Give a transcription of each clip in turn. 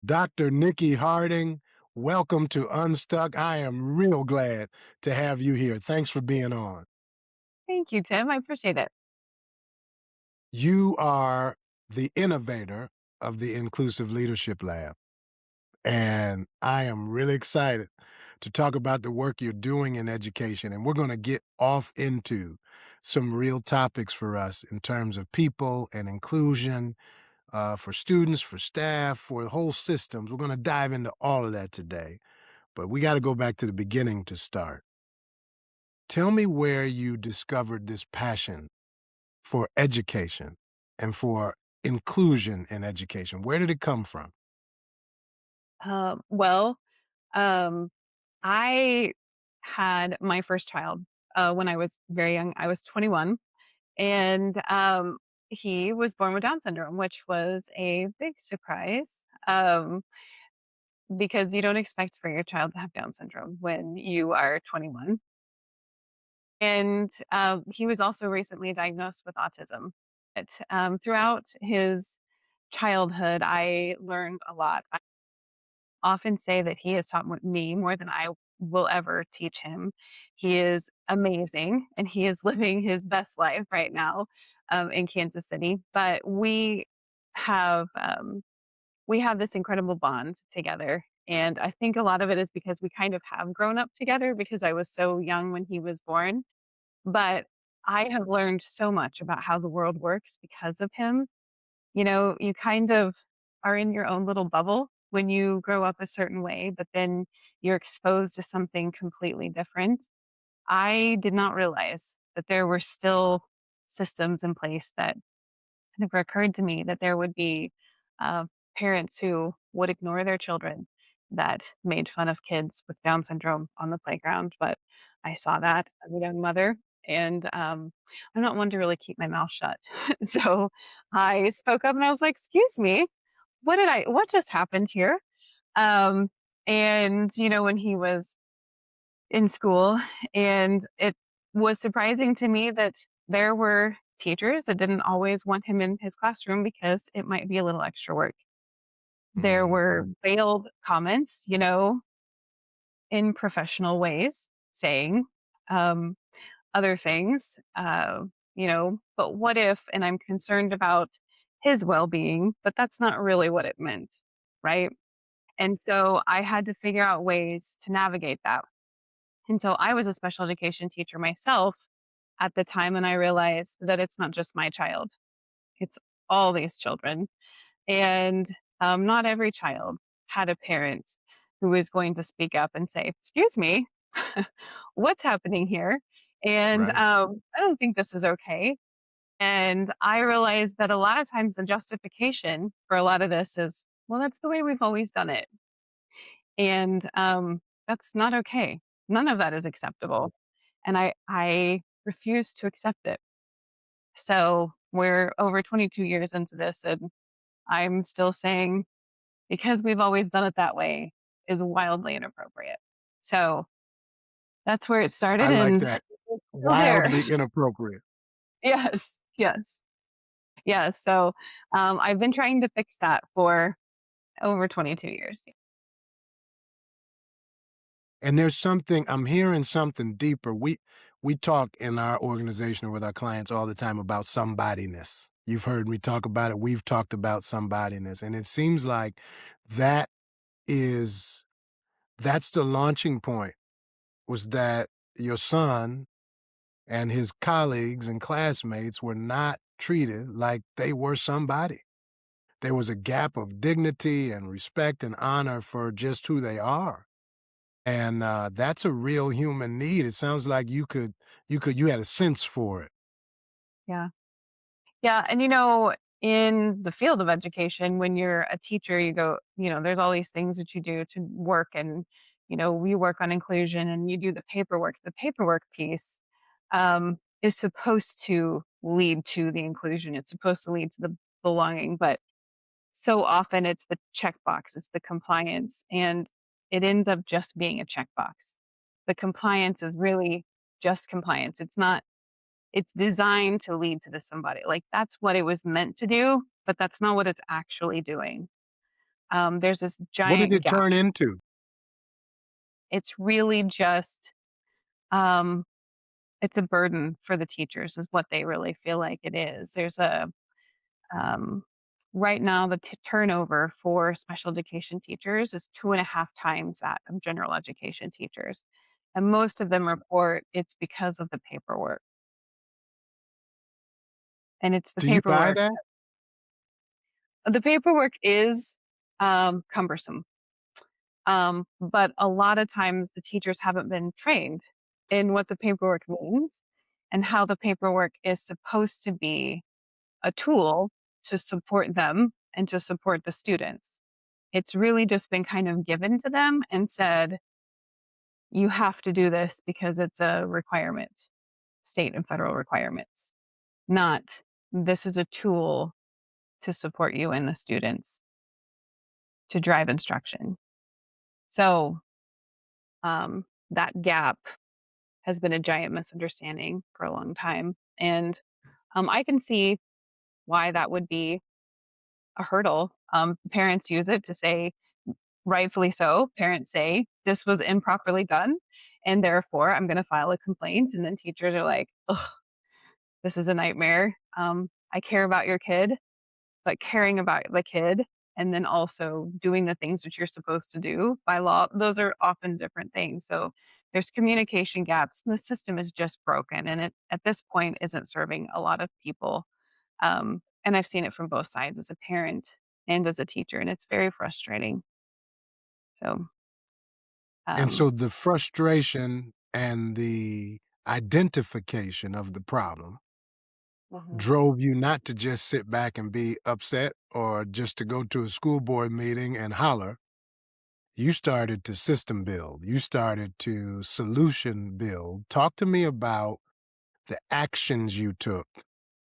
Dr. Nikki Harding, welcome to Unstuck. I am real glad to have you here. Thanks for being on. Thank you, Tim. I appreciate it. You are the innovator of the Inclusive Leadership Lab, and I am really excited to talk about the work you're doing in education. And we're going to get off into some real topics for us in terms of people and inclusion, for students, for staff, for the whole systems. We're going to dive into all of that today. But we got to go back to the beginning to start. Tell me where you discovered this passion for education and for inclusion in education. Where did it come from? Well, um, I had my first child when I was very young. I was 21, and he was born with Down syndrome, which was a big surprise um, because you don't expect for your child to have Down syndrome when you are 21. And he was also recently diagnosed with autism. Throughout his childhood, I learned a lot. Often say that he has taught me more than I will ever teach him. He is amazing and he is living his best life right now in Kansas City. But we have this incredible bond together. And I think a lot of it is because we kind of have grown up together because I was so young when he was born. But I have learned so much about how the world works because of him. You kind of are in your own little bubble when you grow up a certain way, but then you're exposed to something completely different. I did not realize that there were still systems in place that never occurred to me that there would be uh, parents who would ignore their children that made fun of kids with Down syndrome on the playground. But I saw that as a young mother, and I'm not one to really keep my mouth shut. So I spoke up and I was like, "Excuse me, what just happened here?" Um, and when he was in school, and it was surprising to me that there were teachers that didn't always want him in his classroom because it might be a little extra work. There Mm, were veiled comments, in professional ways saying um, other things, but what if, and I'm concerned about his well being, but that's not really what it meant. Right. And so I had to figure out ways to navigate that. And so I was a special education teacher myself at the time, and I realized that it's not just my child, it's all these children. And not every child had a parent who was going to speak up and say, "Excuse me, what's happening here?" And right. I don't think this is okay. And I realized that a lot of times the justification for a lot of this is, well, that's the way we've always done it. And that's not okay. None of that is acceptable. And I refuse to accept it. So we're over 22 years into this, and I'm still saying because we've always done it that way is wildly inappropriate. So that's where it I started, like and that. it's still there. Wildly inappropriate. Yes, yes, yes. So I've been trying to fix that for over 22 years. And there's something I'm hearing something deeper. We talk in our organization with our clients all the time about somebody-ness. You've heard me talk about it. We've talked about somebody-ness. And it seems like that is that's the launching point, was that your son and his colleagues and classmates were not treated like they were somebody. There was a gap of dignity and respect and honor for just who they are. And, that's a real human need. It sounds like you had a sense for it. Yeah. Yeah, and in the field of education, when you're a teacher, you go, there's all these things that you do to work, and we work on inclusion, and you do the paperwork. The paperwork piece is supposed to lead to the inclusion. It's supposed to lead to the belonging, but so often it's the checkbox, it's the compliance, and it ends up just being a checkbox. The compliance is really just compliance. It's designed to lead to the somebody. Like, that's what it was meant to do, but that's not what it's actually doing. There's this What did giant it gap. turn into? It's really just, um, it's a burden for the teachers is what they really feel like it is. Um, right now, the turnover for special education teachers is 2.5 times that of general education teachers. And most of them report it's because of the paperwork. And it's the Do you buy paperwork. that? The paperwork is cumbersome. But a lot of times the teachers haven't been trained in what the paperwork means and how the paperwork is supposed to be a tool to support them and to support the students. It's really just been kind of given to them and said, you have to do this because it's a requirement, state and federal requirements, not this is a tool to support you and the students to drive instruction. So that gap has been a giant misunderstanding for a long time. And I can see why that would be a hurdle. Parents use it to say, rightfully so, parents say, this was improperly done. And therefore, I'm going to file a complaint. And then teachers are like, ugh, this is a nightmare. I care about your kid, but caring about the kid and then also doing the things that you're supposed to do by law, those are often different things. So there's communication gaps. And the system is just broken, and it at this point isn't serving a lot of people. And I've seen it from both sides as a parent and as a teacher, and it's very frustrating. So, And so um, the frustration and the identification of the problem mhm. drove you not to just sit back and be upset or just to go to a school board meeting and holler. You started to system build. You started to solution build. Talk to me about the actions you took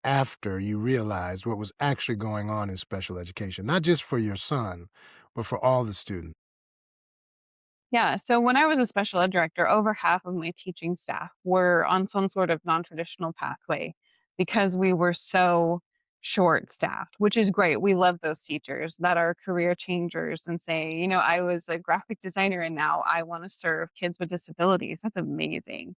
after you realized what was actually going on in special education, not just for your son, but for all the students. Yeah. So when I was a special ed director, over half of my teaching staff were on some sort of non traditional pathway because we were so short staffed, which is great. We love those teachers that are career changers and say, I was a graphic designer and now I want to serve kids with disabilities. That's amazing.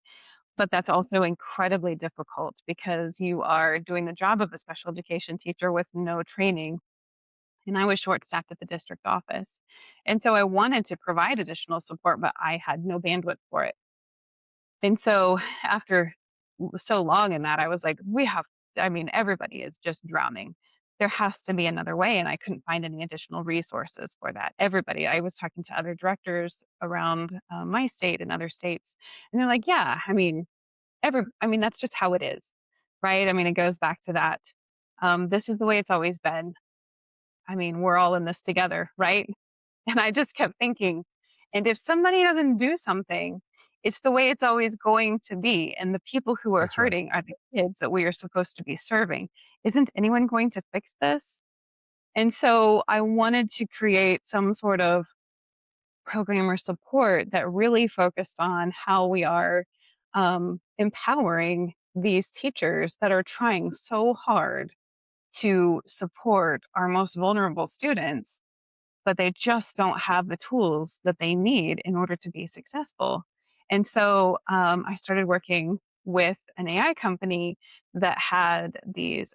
But that's also incredibly difficult because you are doing the job of a special education teacher with no training, and I was short staffed at the district office. And so I wanted to provide additional support, but I had no bandwidth for it. And so after so long in that, I was like, everybody is just drowning. There has to be another way. And I couldn't find any additional resources for that. Everybody, I was talking to other directors around my state and other states, and they're like, yeah, that's just how it is, right? It goes back to that. This is the way it's always been. We're all in this together, right? And I just kept thinking, and if somebody doesn't do something, it's the way it's always going to be. And the people who are That's right. hurting are the kids that we are supposed to be serving. Isn't anyone going to fix this? And so I wanted to create some sort of program or support that really focused on how we are empowering these teachers that are trying so hard to support our most vulnerable students, but they just don't have the tools that they need in order to be successful. And so I started working with an AI company that had these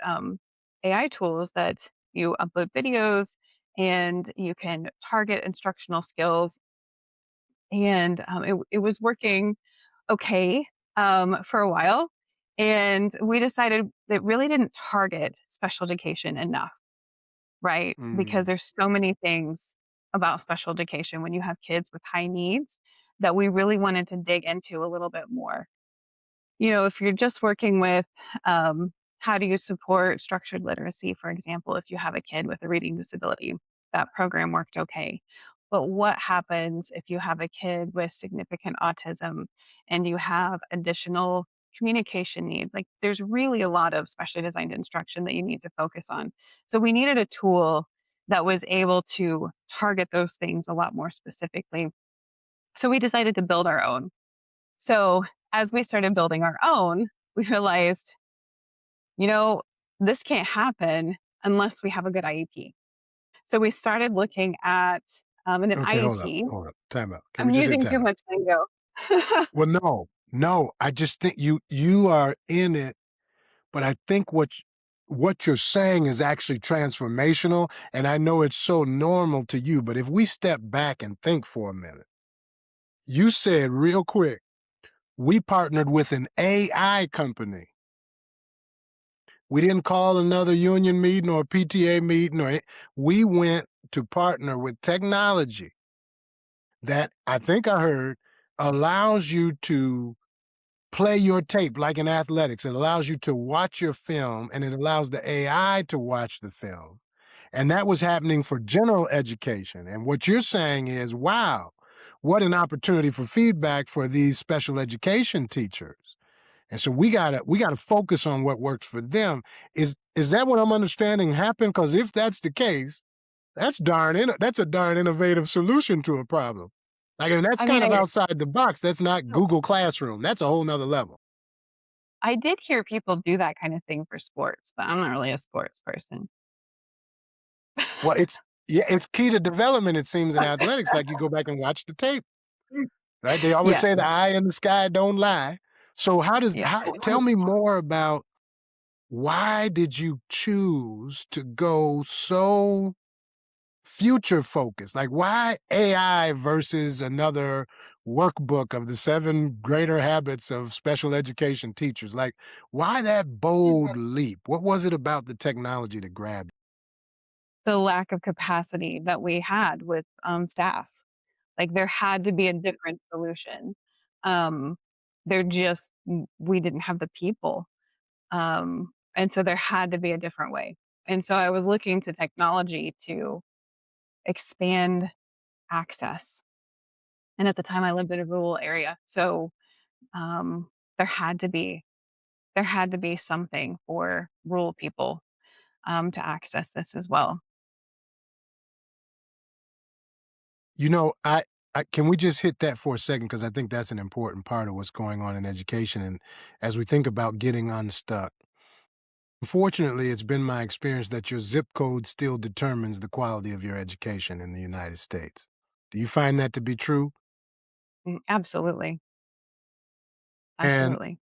AI tools that you upload videos and you can target instructional skills. And it was working okay for a while. And we decided that really didn't target special education enough, right? Because Mm, there's so many things about special education when you have kids with high needs that we really wanted to dig into a little bit more. If you're just working with how do you support structured literacy, for example, if you have a kid with a reading disability, that program worked okay. But what happens if you have a kid with significant autism and you have additional communication needs? Like, there's really a lot of specially designed instruction that you need to focus on. So, we needed a tool that was able to target those things a lot more specifically. So, we decided to build our own. So as we started building our own, we realized, you know, this can't happen unless we have a good IEP. So we started looking at, in an Okay, IEP. hold up, time out. Can we I'm just hit using time too out? much lingo. Well, no, I just think you are in it, but I think what you're saying is actually transformational, and I know it's so normal to you, but if we step back and think for a minute, you said real quick, we partnered with an AI company. We didn't call another union meeting or PTA meeting we went to partner with technology that I think I heard allows you to play your tape like in athletics. It allows you to watch your film and it allows the AI to watch the film. And that was happening for general education. And what you're saying is, wow, what an opportunity for feedback for these special education teachers. And so we gotta focus on what works for them. Is that what I'm understanding happened? Because if that's the case, that's a darn innovative solution to a problem. Like, and that's I mean, kind of outside the box. That's not no, Google Classroom. That's a whole nother level. I did hear people do that kind of thing for sports, but I'm not really a sports person. Well, it's key to development, it seems, in athletics. Like you go back and watch the tape, right? They always Yes, say the eye in the sky don't lie. So yeah. how tell me more about why did you choose to go so future focused? Like why AI versus another workbook of the 7 greater habits of special education teachers? Like why that bold leap? What was it about the technology that grabbed The lack of capacity that we had with, staff. Like, there had to be a different solution. Um, there just we didn't have the people, and so there had to be a different way. And so I was looking to technology to expand access, and at the time, I lived in a rural area, so, um, there had to be there had to be something for rural people, to access this as well. You know, I can we just hit that for a second because I think that's an important part of what's going on in education, and as we think about getting unstuck. Unfortunately, it's been my experience that your zip code still determines the quality of your education in the United States. Do you find that to be true? Absolutely, And absolutely.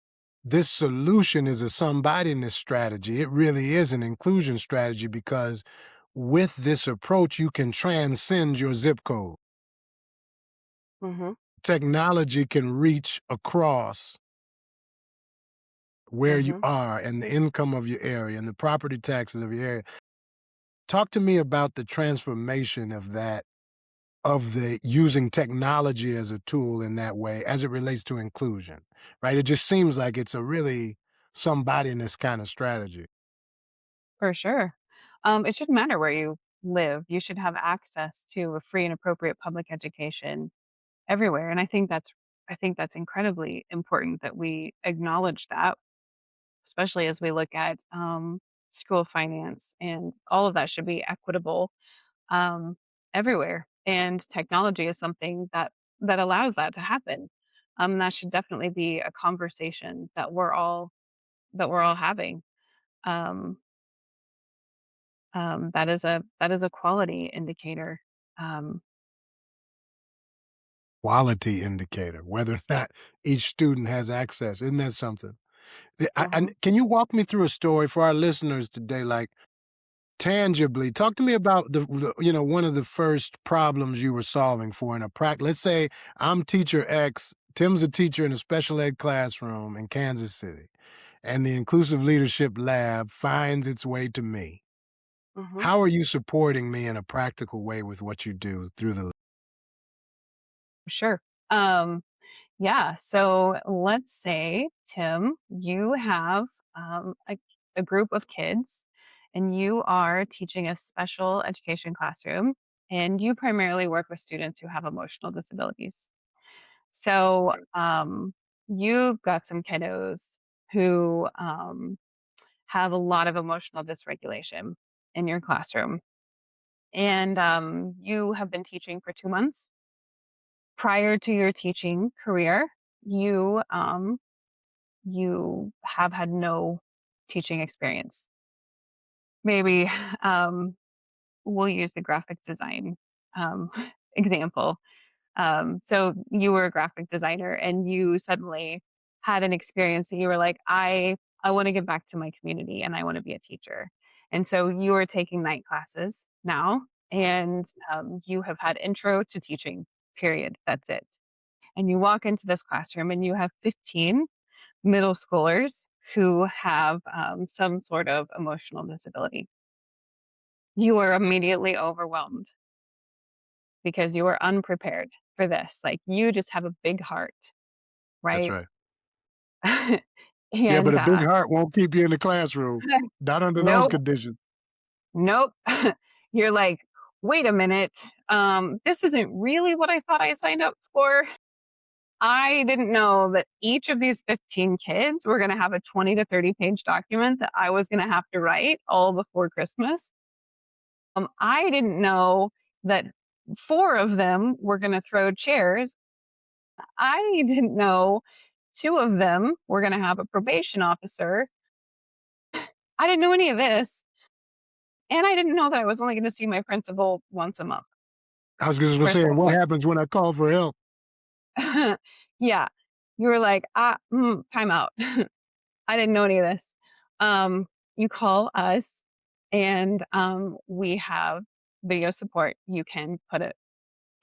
this solution is a somebody-ness strategy. It really is an inclusion strategy because with this approach, you can transcend your zip code. Mhm, Technology can reach across where you mhm. are and the income of your area and the property taxes of your area. Talk to me about the transformation of that, of the using technology as a tool in that way as it relates to inclusion, right? It just seems like it's a really somebody-ness kind of strategy. For sure. It shouldn't matter where you live. You should have access to a free and appropriate public education everywhere. And I think that's incredibly important that we acknowledge that, especially as we look at school finance and all of that should be equitable um, everywhere. And technology is something that allows that to happen. That should definitely be a conversation that we're all having. Um, that is a quality indicator. Um, Quality indicator, whether or not each student has access. Isn't that something? mhm, Can you walk me through a story for our listeners today, like tangibly? Talk to me about one of the first problems you were solving for in a practice. Let's say I'm teacher X, Tim's a teacher in a special ed classroom in Kansas City, and the Inclusive Leadership Lab finds its way to me. mhm, How are you supporting me in a practical way with what you do through the sure. Um, yeah. So let's say, Tim, you have a group of kids, and you are teaching a special education classroom, and you primarily work with students who have emotional disabilities. So you've got some kiddos who have a lot of emotional dysregulation in your classroom. And you have been teaching for 2 months. Prior to your teaching career, you have had no teaching experience. Maybe um, we'll use the graphic design um, example. So you were a graphic designer and you suddenly had an experience that you were like, I want to give back to my community and I want to be a teacher. And so you are taking night classes now, and you have had intro to teaching, period. That's it. And you walk into this classroom and you have 15 middle schoolers who have some sort of emotional disability. You are immediately overwhelmed because you are unprepared for this. Like, you just have a big heart, That's right? right. Yeah, but and a big heart won't keep you in the classroom. Not under those nope, conditions. nope. You're like, wait a minute. This isn't really what I thought I signed up for. I didn't know that each of these 15 kids were going to have a 20 to 30 page document that I was going to have to write all before Christmas. I didn't know that four of them were going to throw chairs. I didn't know two of them were going to have a probation officer. I didn't know any of this. And I didn't know that I was only going to see my principal once a month I was just gonna for say, some and what point. happens when I call for help? Yeah. You were like, time out. I didn't know any of this. You call us, and we have video support. You can put it,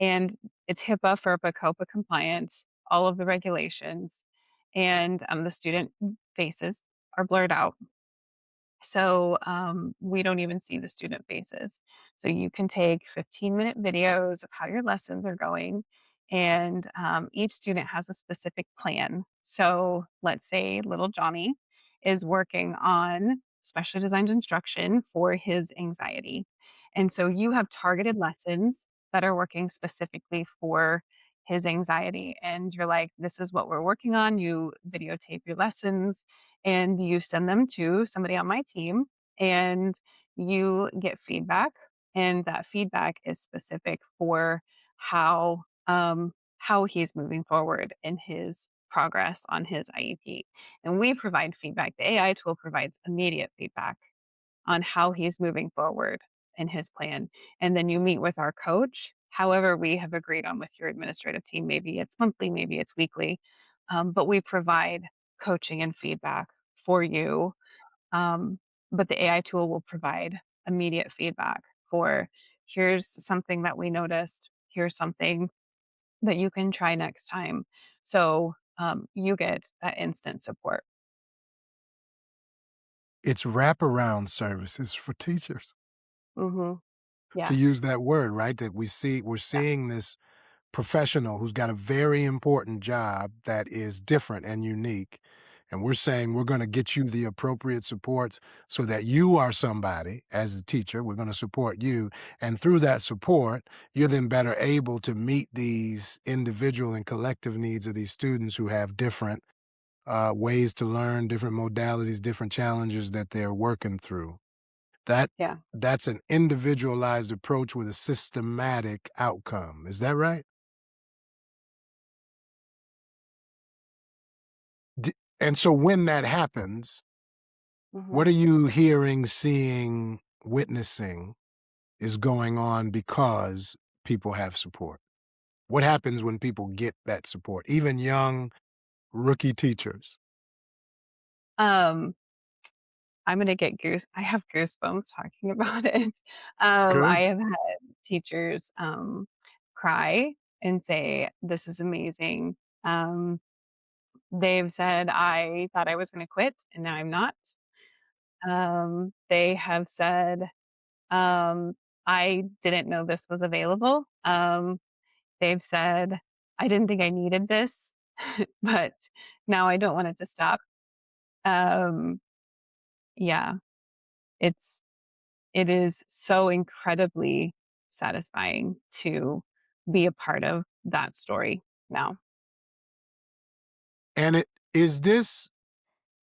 and it's HIPAA, FERPA, COPA compliant, all of the regulations, and the student faces are blurred out. So we don't even see the student faces. So you can take 15-minute videos of how your lessons are going, and each student has a specific plan. So let's say little Johnny is working on specially designed instruction for his anxiety. And so you have targeted lessons that are working specifically for his anxiety. And you're like, this is what we're working on. You videotape your lessons and you send them to somebody on my team, and you get feedback, and that feedback is specific for how how he's moving forward in his progress on his IEP. And we provide feedback. The AI tool provides immediate feedback on how he's moving forward in his plan. And then you meet with our coach, however we have agreed on with your administrative team. Maybe it's monthly, maybe it's weekly, but we provide coaching and feedback for you. Um, but the AI tool will provide immediate feedback for, here's something that we noticed, here's something that you can try next time. So you get that instant support. It's wraparound services for teachers, Hmm. to Yeah. use that word, right? That we're Yeah. seeing this professional who's got a very important job that is different and unique. And we're saying we're going to get you the appropriate supports so that you are somebody as the teacher. We're going to support you. And through that support, you're then better able to meet these individual and collective needs of these students who have different ways to learn, different modalities, different challenges that they're working through. That Yeah. that's an individualized approach with a systematic outcome. Is that right? D And so when that happens, what Hmm. are you hearing, seeing, witnessing is going on because people have support? What happens when people get that support? Even young rookie teachers. Um, I'm gonna get I have goosebumps talking about it. I Good. have had teachers cry and say, "This is amazing." They've said, "I thought I was gonna quit, and now I'm not." They have said, um, "I didn't know this was available." They've said, "I didn't think I needed this, but now I don't want it to stop." Um, yeah, it's it is so incredibly satisfying to be a part of that story now. And it is this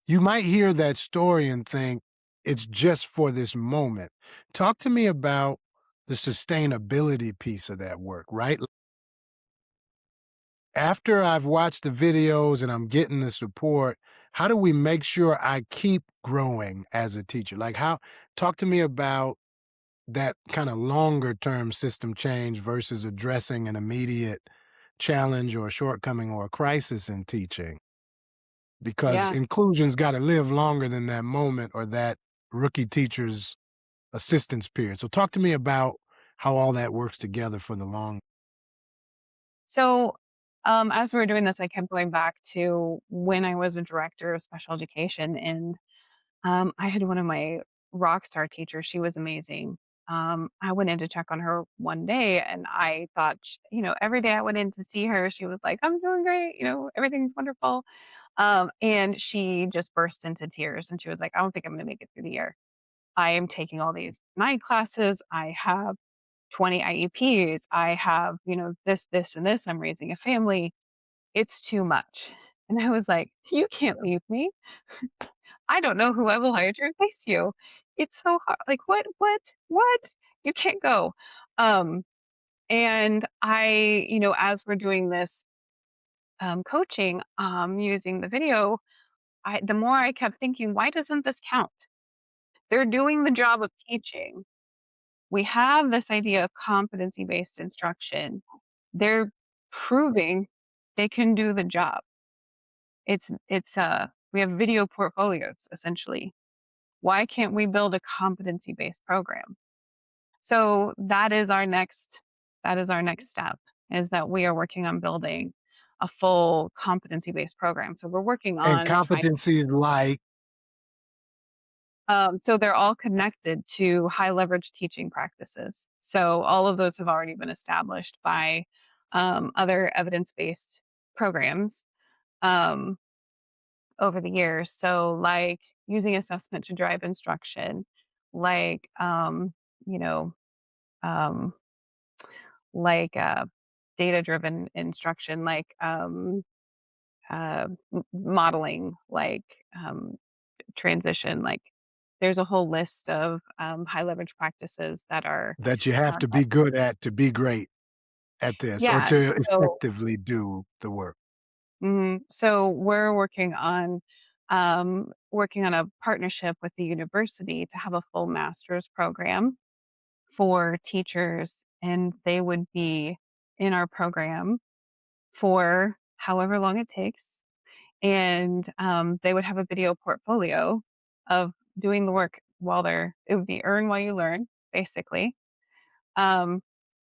you might hear that story and think it's just for this moment. Talk to me about the sustainability piece of that work, right? After I've watched the videos and I'm getting the support, how do we make sure I keep growing as a teacher? Like how talk to me about that kind of longer term system change versus addressing an immediate challenge or a shortcoming or a crisis in teaching, because Yeah. inclusion's got to live longer than that moment or that rookie teacher's assistance period. So talk to me about how all that works together for the long. So, as we were doing this, I kept going back to when I was a director of special education, and I had one of my rock star teachers. She was amazing. I went in to check on her one day, and I thought, every day I went in to see her, she was like, "I'm doing great. Everything's wonderful." And she just burst into tears, and she was like, "I don't think I'm going to make it through the year. I am taking all these night classes. I have 20 IEPs. I have, this, this, and this. I'm raising a family. It's too much." And I was like, "You can't leave me. I don't know who I will hire to replace you. It's so hard. Like, what? You can't go." Um, and as we're doing this coaching, using the video, the more I kept thinking, why doesn't this count? They're doing the job of teaching. We have this idea of competency based instruction. They're proving they can do the job. We have video portfolios essentially. Why can't we build a competency based program? So that is our next step, is that we are working on building a full competency based program. So we're working And on trying. competencies like, So they're all connected to high leverage teaching practices. So all of those have already been established by other evidence based programs um, over the years. So, like using assessment to drive instruction, like, you know, um, like data driven instruction, like modeling, like um, transition, like there's a whole list of high leverage practices that are that you have to that, be good at to be great at this or yeah. to So effectively do the work. so we're working on a partnership with the university to have a full master's program for teachers, and they would be in our program for however long it takes. And they would have a video portfolio of doing the work it would be earn while you learn, basically. Um,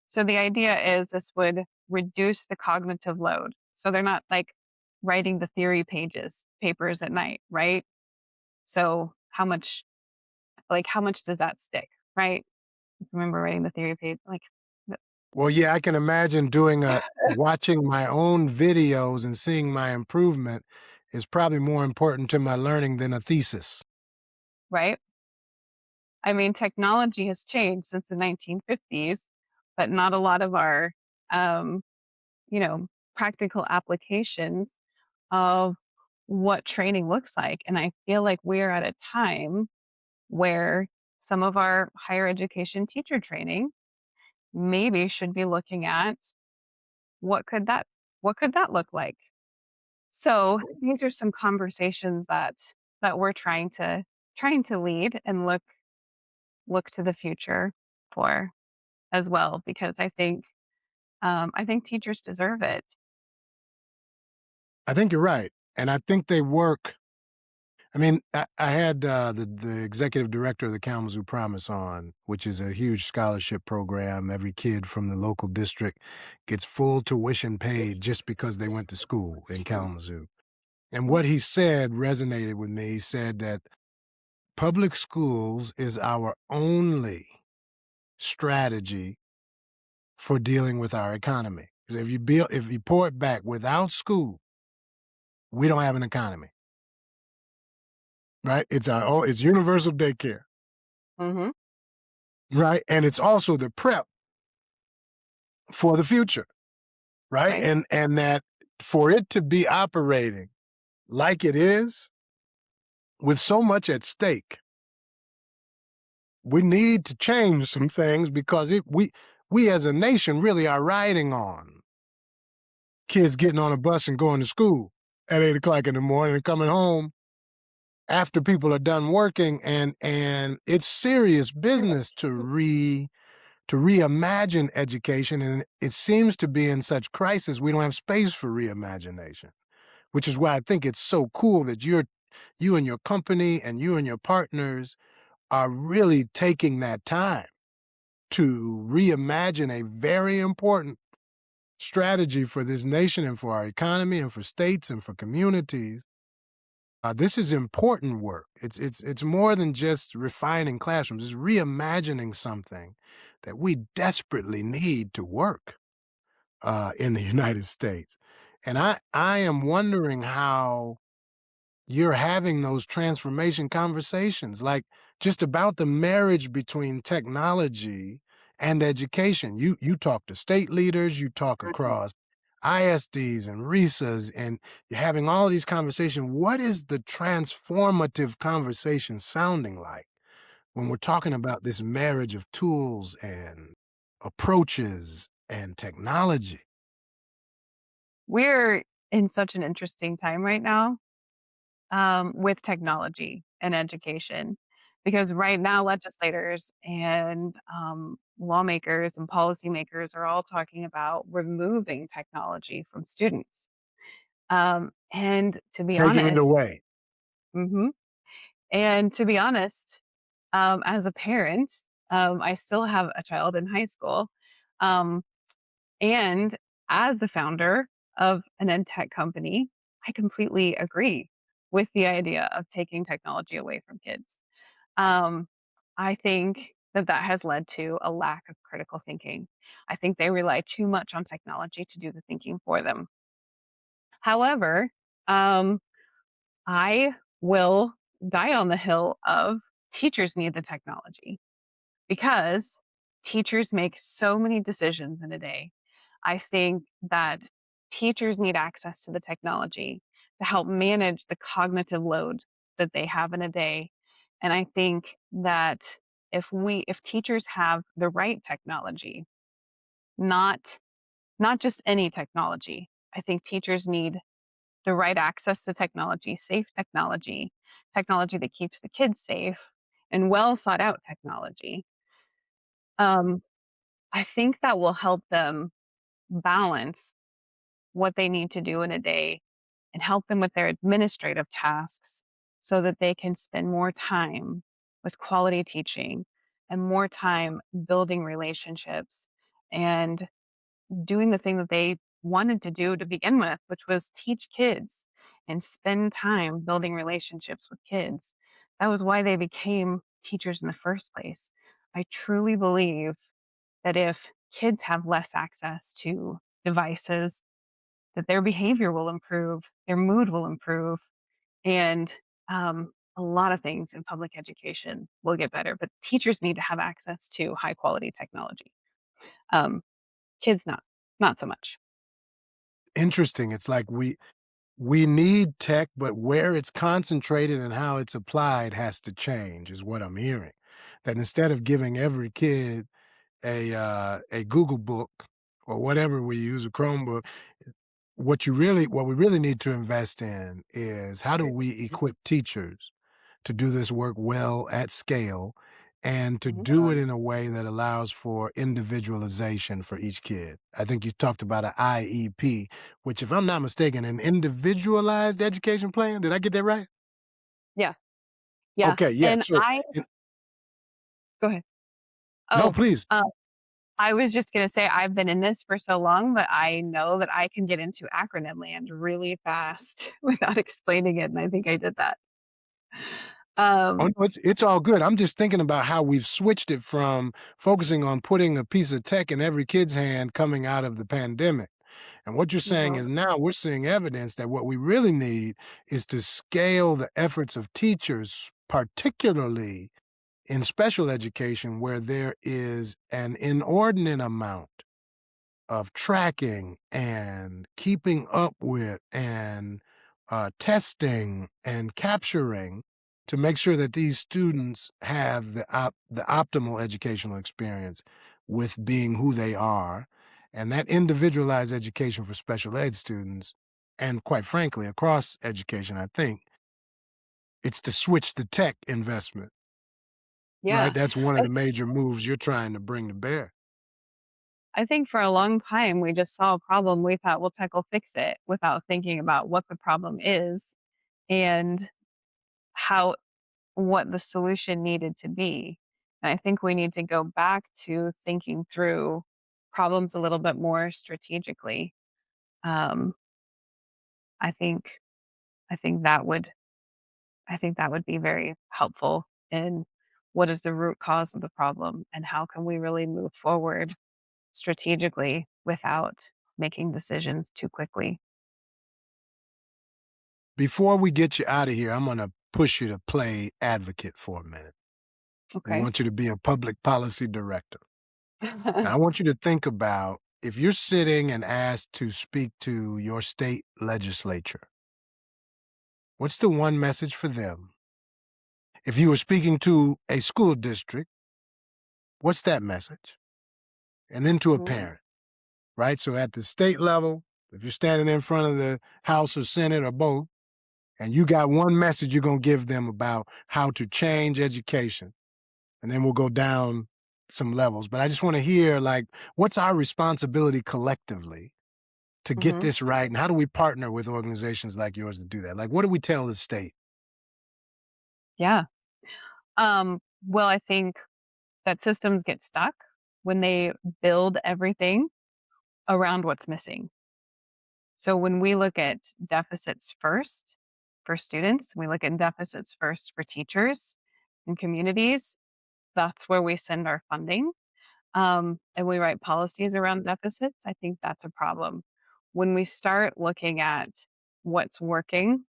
so the idea is this would reduce the cognitive load. So they're not like writing the theory papers at night, right? So how much does that stick, right? Remember writing the theory page, like, Well, yeah, I can imagine doing a watching my own videos and seeing my improvement is probably more important to my learning than a thesis. right? I mean, technology has changed since the 1950s, but not a lot of our, um, you know, practical applications of what training looks like. And I feel like we're at a time where some of our higher education teacher training maybe should be looking at what could that what could that look like. So these are some conversations that we're trying to lead and look to the future for as well, because I think teachers deserve it. I think you're right, and I think they work. I mean, I had the executive director of the Kalamazoo Promise on, which is a huge scholarship program. Every kid from the local district gets full tuition paid just because they went to school in Kalamazoo. And what he said resonated with me. He said that public schools is our only strategy for dealing with our economy. Because if you pour it back, without school, we don't have an economy, right? It's universal daycare, Mhm. right? And it's also the prep for the future, right? Right? And that for it to be operating like it is, with so much at stake, we need to change some things because we as a nation really are riding on kids getting on a bus and going to school at 8 o'clock in the morning and coming home after people are done working, and it's serious business to reimagine education, and it seems to be in such crisis, we don't have space for reimagination, which is why I think it's so cool that you and your company and you and your partners are really taking that time to reimagine a very important strategy for this nation and for our economy and for states and for communities. This is important work. It's more than just refining classrooms. It's reimagining something that we desperately need to work in the United States. And I am wondering how you're having those transformation conversations, like just about the marriage between technology and education. You talk to state leaders, you talk Mhm. across ISDs and RISAs, and you're having all these conversations. What is the transformative conversation sounding like when we're talking about this marriage of tools and approaches and technology? We're in such an interesting time right now, with technology and education, because right now legislators and lawmakers and policymakers are all talking about removing technology from students. And to be Taking it honest, away. mhm, and to be honest, as a parent, I still have a child in high school. Um, And as the founder of an ed tech company, I completely agree with the idea of taking technology away from kids. Um, I think that that has led to a lack of critical thinking. I think they rely too much on technology to do the thinking for them. However, um, I will die on the hill of teachers need the technology because teachers make so many decisions in a day. I think that teachers need access to the technology to help manage the cognitive load that they have in a day. And I think that if teachers have the right technology, not not just any technology. I think teachers need the right access to technology, safe technology, technology that keeps the kids safe, and well thought out technology. Um, I think that will help them balance what they need to do in a day and help them with their administrative tasks so that they can spend more time with quality teaching and more time building relationships and doing the thing that they wanted to do to begin with, which was teach kids and spend time building relationships with kids. That was why they became teachers in the first place. I truly believe that if kids have less access to devices, that their behavior will improve, their mood will improve, and a lot of things in public education will get better. But teachers need to have access to high quality technology. Um, kids not so much. Interesting. It's like we need tech, but where it's concentrated and how it's applied has to change, is what I'm hearing. That instead of giving every kid a Google book or whatever we use, a Chromebook, what we really need to invest in is how do we equip teachers to do this work well at scale and to Mhm. do it in a way that allows for individualization for each kid. I think you talked about an IEP, which, if I'm not mistaken, an individualized education plan. Did I get that right? Yeah, yeah. Okay, yeah. And So, go ahead. no, Oh, please. uh, I was just gonna say I've been in this for so long that I know that I can get into acronym land really fast without explaining it, and I think I did that. Oh, Um, no, it's all good. I'm just thinking about how we've switched it from focusing on putting a piece of tech in every kid's hand coming out of the pandemic. And what you're saying mhm. is now we're seeing evidence that what we really need is to scale the efforts of teachers, particularly in special education, where there is an inordinate amount of tracking and keeping up with and testing and capturing to make sure that these students have the optimal educational experience with being who they are, and that individualized education for special ed students, and quite frankly, across education, I think, It's to switch the tech investment, right? Yeah. That's one of I the major moves you're trying to bring to bear. I think for a long time, we just saw a problem, we thought, "Well, tech will fix it," without thinking about what the problem is and how what the solution needed to be. And I think we need to go back to thinking through problems a little bit more strategically. Um, I think I think that would I think that would be very helpful in what is the root cause of the problem and how can we really move forward strategically without making decisions too quickly. Before we get you out of here, I'm going to push you to play advocate for a minute. We Okay. want you to be a public policy director. Now, I want you to think about if you're sitting and asked to speak to your state legislature, what's the one message for them? If you were speaking to a school district, what's that message? And then to a Mm, parent, right? So at the state level, if you're standing in front of the House or Senate or both, and you got one message you're going to give them about how to change education, and then we'll go down some levels. But I just want to hear, like, what's our responsibility collectively to get mhm. this right? And how do we partner with organizations like yours to do that? Like, what do we tell the state? Yeah. Well, I think that systems get stuck when they build everything around what's missing. So when we look at deficits first for students, we look at deficits first for teachers and communities, that's where we send our funding. And we write policies around deficits, I think that's a problem. When we start looking at what's working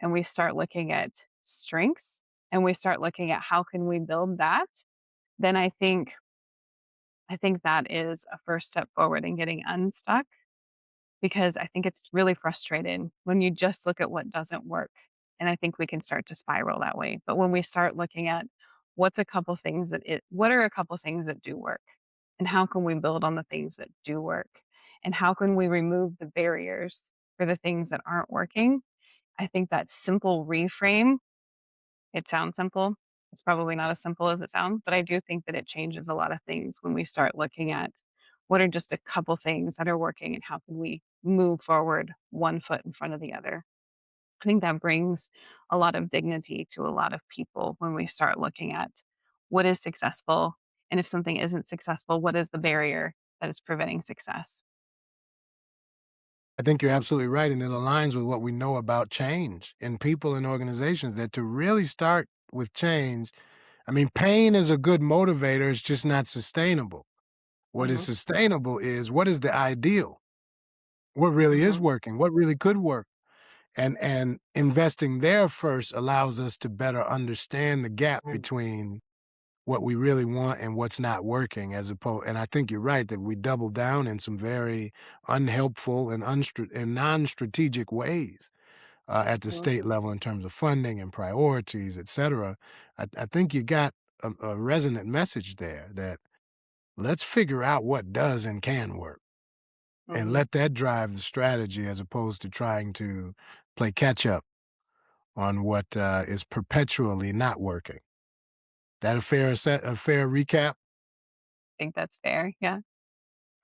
and we start looking at strengths and we start looking at how can we build that, then I think that is a first step forward in getting unstuck because I think it's really frustrating when you just look at what doesn't work. And I think we can start to spiral that way. But when we start looking at what are a couple things that do work? And how can we build on the things that do work? And how can we remove the barriers for the things that aren't working? I think that simple reframe, it sounds simple. It's probably not as simple as it sounds, but I do think that it changes a lot of things when we start looking at what are just a couple things that are working and how can we move forward one foot in front of the other. I think that brings a lot of dignity to a lot of people when we start looking at what is successful. And if something isn't successful, what is the barrier that is preventing success? I think you're absolutely right. And it aligns with what we know about change in people and organizations that to really start with change, I mean, pain is a good motivator, it's just not sustainable. What is Hmm. sustainable is what is the ideal? What really is Hmm. working? What really could work? And investing there first allows us to better understand the gap between what we really want and what's not working as opposed and I think you're right that we double down in some very unhelpful and and non-strategic ways at the Hmm. state level in terms of funding and priorities, et cetera. I think you got a resonant message there that let's figure out what does and can work and Hmm. let that drive the strategy as opposed to trying to play catch up on what is perpetually not working. That a fair recap? I think that's fair. Yeah.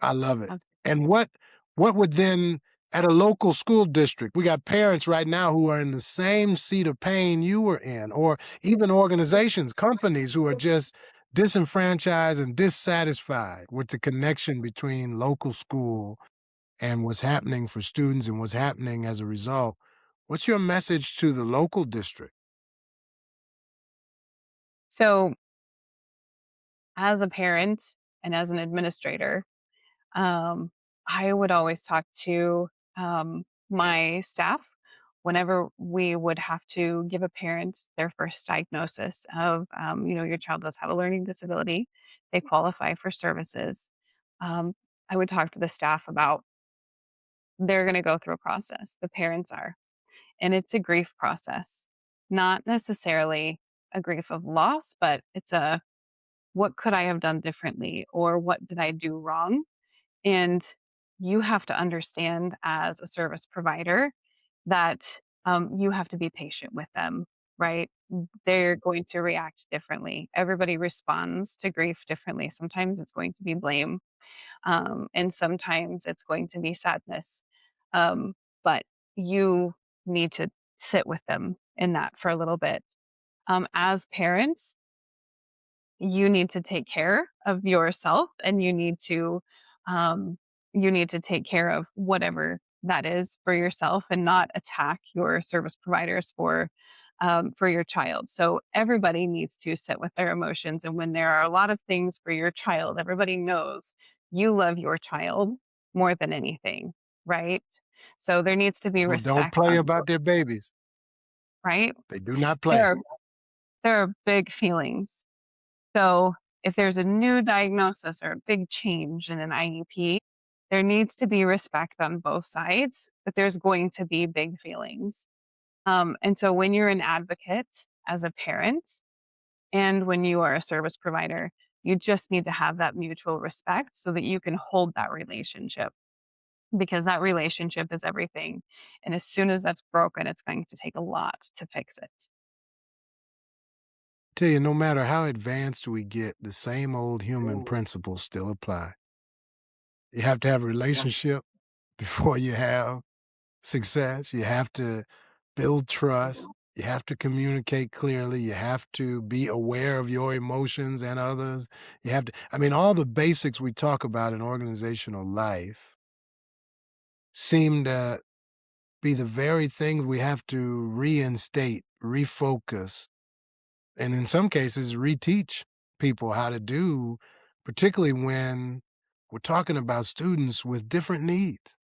I love it. Abs- And what would then at a local school district, we got parents right now who are in the same seat of pain you were in, or even organizations, companies who are just disenfranchised and dissatisfied with the connection between local school and what's happening for students and what's happening as a result. What's your message to the local district? So, as a parent and as an administrator, Um, I would always talk to my staff whenever we would have to give a parent their first diagnosis of, your child does have a learning disability, they qualify for services. Um, I would talk to the staff about they're going to go through a process, the parents are, and it's a grief process, not necessarily a grief of loss, but it's a what could I have done differently or what did I do wrong? And you have to understand as a service provider that you have to be patient with them right? They're going to react differently. Everybody responds to grief differently. Sometimes it's going to be blame, and sometimes it's going to be sadness. Um, but you need to sit with them in that for a little bit. As parents, you need to take care of yourself, and um, you need to take care of whatever that is for yourself and not attack your service providers for your child. So everybody needs to sit with their emotions, and when there are a lot of things for your child, everybody knows you love your child more than anything, right? So there needs to be Well, don't respect play on about their babies. right. They do not There play. are there are big feelings. So, if there's a new diagnosis or a big change in an IEP, there needs to be respect on both sides, but there's going to be big feelings. And so, when you're an advocate as a parent and when you are a service provider, you just need to have that mutual respect so that you can hold that relationship because that relationship is everything. And as soon as that's broken, it's going to take a lot to fix it. Tell you, no matter how advanced we get, the same old human principles still apply. You have to have a relationship before you have success. You have to build trust. You have to communicate clearly. You have to be aware of your emotions and others. You have to, I mean, all the basics we talk about in organizational life seem to be the very things we have to reinstate, refocus, and in some cases, reteach people how to do, particularly when we're talking about students with different needs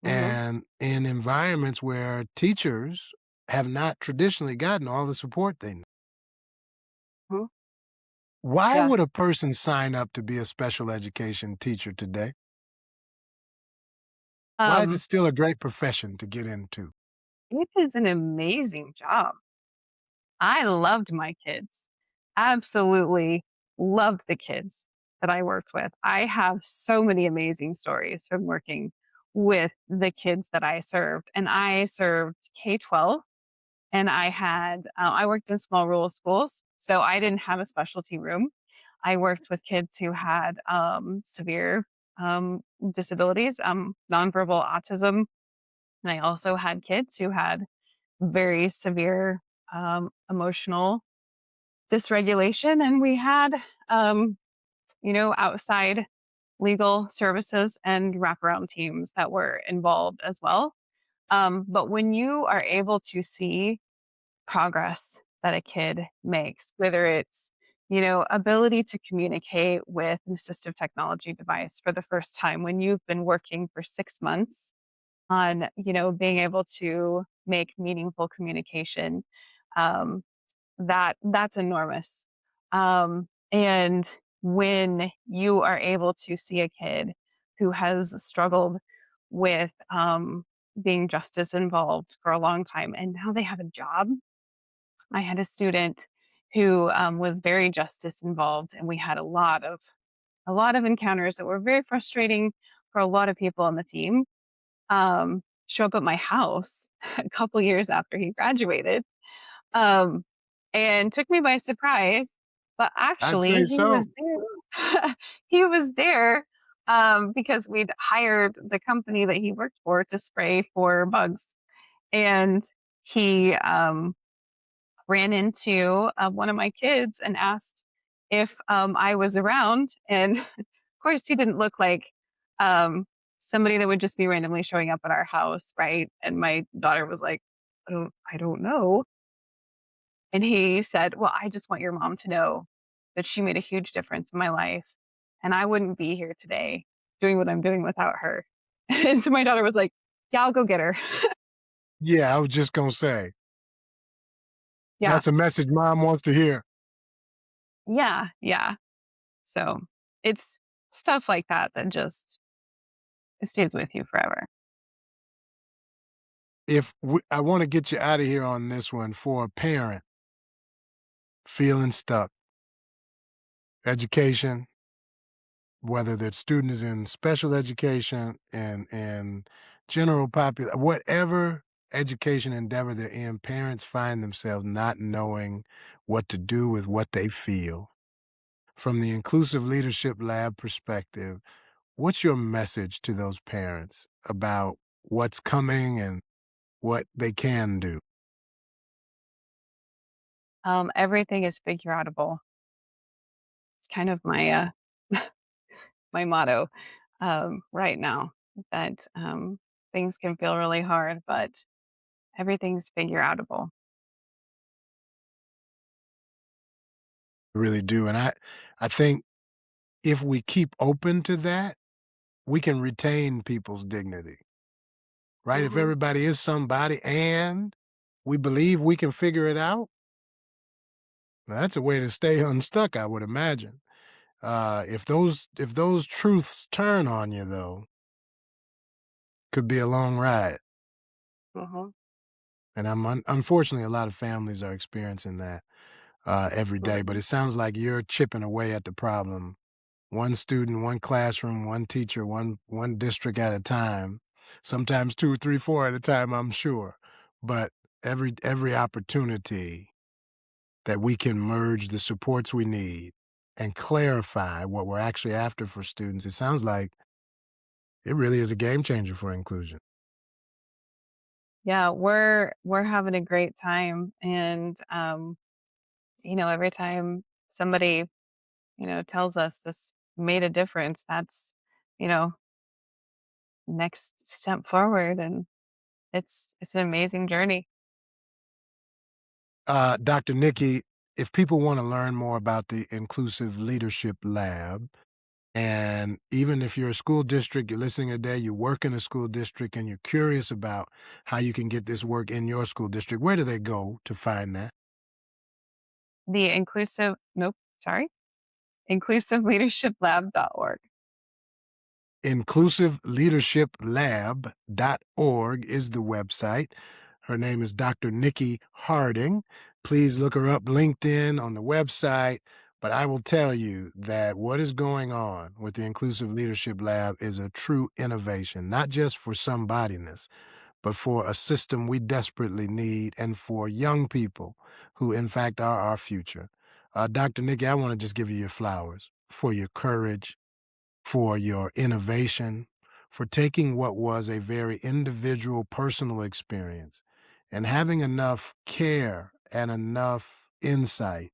Hmm. and in environments where teachers have not traditionally gotten all the support they need. Hmm. Why Yeah. would a person sign up to be a special education teacher today? Why is it Um, still a great profession to get into? it is an amazing job. I loved my kids. Absolutely loved the kids that I worked with. I have so many amazing stories from working with the kids that I served. And I served K-12 and I worked in small rural schools. So I didn't have a specialty room. I worked with kids who had severe um, disabilities, nonverbal autism. And I also had kids who had very severe emotional dysregulation. And we had, um, outside legal services and wraparound teams that were involved as well. But when you are able to see progress that a kid makes, whether it's, ability to communicate with an assistive technology device for the first time, when you've been working for 6 months on, being able to make meaningful communication, um, that's enormous. And when you are able to see a kid who has struggled with being justice involved for a long time and now they have a job. I had a student who was very justice involved, and we had a lot of encounters that were very frustrating for a lot of people on the team. Show up at my house a couple years after he graduated, um, and took me by surprise. But I'd actually, say he was so. there. He was there because we'd hired the company that he worked for to spray for bugs, and he ran into one of my kids and asked if I was around. And of course, he didn't look like um, somebody that would just be randomly showing up at our house, right? And my daughter was like, I don't know." And he said, "Well, I just want your mom to know that she made a huge difference in my life. And I wouldn't be here today doing what I'm doing without her." And so my daughter was like, "Yeah, I'll go get her." Yeah, I was just going to say, Yeah. that's a message mom wants to hear. Yeah. Yeah. So it's stuff like that that just it stays with you forever. I want to get you out of here on this one for a parent feeling stuck, education, whether that student is in special education and general popular, whatever education endeavor they're in, parents find themselves not knowing what to do with what they feel. From the Inclusive Leadership Lab perspective, what's your message to those parents about what's coming and what they can do? Everything is figure outable. It's kind of my my motto right now that things can feel really hard, but everything's figure outable. Really do. And I think if we keep open to that, we can retain people's dignity, right? If Hmm. everybody is somebody and we believe we can figure it out, that's a way to stay unstuck, I would imagine. If those truths turn on you though, could be a long ride. Hmm. And unfortunately, a lot of families are experiencing that every day. But Absolutely. it sounds like you're chipping away at the problem, one student, one classroom, one teacher, one district at a time. Sometimes two, three, four at a time. I'm sure, but every opportunity that we can merge the supports we need and clarify what we're actually after for students. It sounds like it really is a game changer for inclusion. Yeah, we're having a great time, and every time somebody tells us this made a difference, that's you know next step forward, and it's an amazing journey. Dr. Nikki, if people want to learn more about the Inclusive Leadership Lab, and even if you're a school district, you're listening today, you work in a school district, and you're curious about how you can get this work in your school district, where do they go to find that? The inclusive nope, sorry, inclusiveleadershiplab.org. InclusiveLeadershipLab.org is the website. Her name is Dr. Nikki Harding. Please look her up LinkedIn on the website. But I will tell you that what is going on with the Inclusive Leadership Lab is a true innovation, not just for somebodyness, but for a system we desperately need and for young people who, in fact, are our future. Dr. Nikki, I want to just give you your flowers for your courage, for your innovation, for taking what was a very individual, personal experience and having enough care and enough insight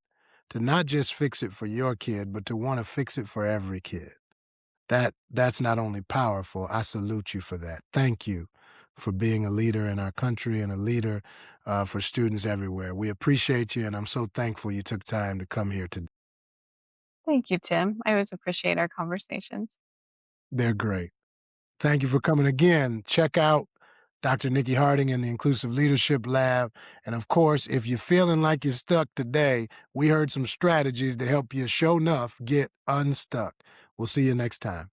to not just fix it for your kid, but to want to fix it for every kid. That's not only powerful, I salute you for that. Thank you for being a leader in our country and a leader for students everywhere. We appreciate you, and I'm so thankful you took time to come here today. Thank you, Tim. I always appreciate our conversations. They're great. Thank you for coming again. Check out Dr. Nikki Harding and the Inclusive Leadership Lab. And of course, if you're feeling like you're stuck today, we heard some strategies to help you show enough get unstuck. We'll see you next time.